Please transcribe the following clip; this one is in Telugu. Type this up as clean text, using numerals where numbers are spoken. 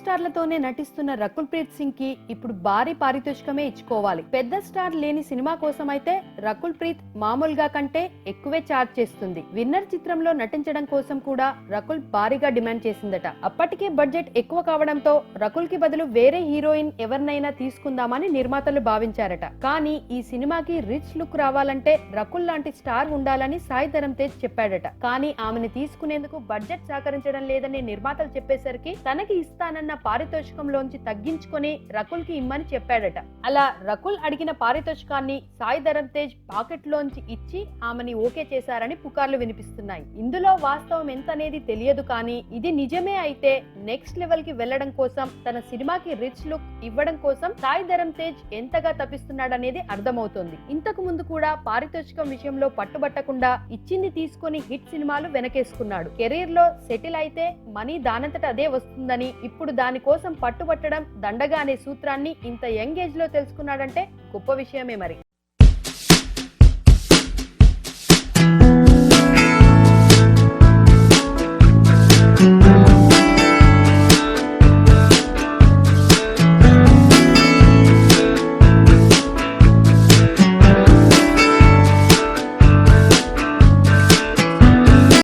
స్టార్లతోనే నటిస్తున్న రకుల్ ప్రీత్ సింగ్ కి ఇప్పుడు భారీ పారితోషికమే ఇచ్చుకోవాలి. పెద్ద స్టార్ లేని సినిమా కోసం అయితే రకుల్ ప్రీత్ మామూలుగా కంటే ఎక్కువే చార్జ్ చేస్తుంది. విన్నర్ చిత్రంలో నటించడం కోసం కూడా రకుల్ భారీగా డిమాండ్ చేసిందట. అప్పటికే బడ్జెట్ ఎక్కువ కావడంతో రకుల్ కి బదులు వేరే హీరోయిన్ ఎవరినైనా తీసుకుందామని నిర్మాతలు భావించారట. కానీ ఈ సినిమాకి రిచ్ లుక్ రావాలంటే రకుల్ లాంటి స్టార్ ఉండాలని సాయి ధరమ్ తేజ్ చెప్పాడట. కానీ ఆమెను తీసుకునేందుకు బడ్జెట్ సహకరించడం లేదని నిర్మాతలు చెప్పేసరికి తనకి ఇస్తానన్న పారితోషికంలోంచి తగ్గించుకొని రకుల్ కి ఇమ్మని చెప్పాడట. అలా రకుల్ అడిగిన పారితోషికాన్ని సాయి ధరమ్ తేజ్ పాకెట్ లోంచి ఇచ్చి ఆమెని ఓకే చేశారని పుకార్లు వినిపిస్తున్నాయి. ఇందులో వాస్తవం ఎంత అనేది తెలియదు, కానీ ఇది నిజమే అయితే నెక్స్ట్ లెవెల్ కి వెళ్లడం కోసం, తన సినిమాకి రిచ్ లుక్ ఇవ్వడం కోసం సాయి ధరమ్ తేజ్ ఎంతగా తప్పిస్తున్నాడనేది అర్థమవుతోంది. ఇంతకు ముందు కూడా పారితోషికం విషయంలో పట్టుబట్టకుండా ఇచ్చింది తీసుకొని హిట్ సినిమాలు వెనకేసుకున్నాడు. కెరీర్ లో సెటిల్ అయితే మనీ దానంతట అదే వస్తుందని, ఇప్పుడు దానికోసం పట్టుబట్టడం దండగా అనే సూత్రాన్ని ఇంత యంగ్ ఏజ్ లో తెలుసుకున్నాడంటే గొప్ప విషయమే మరి.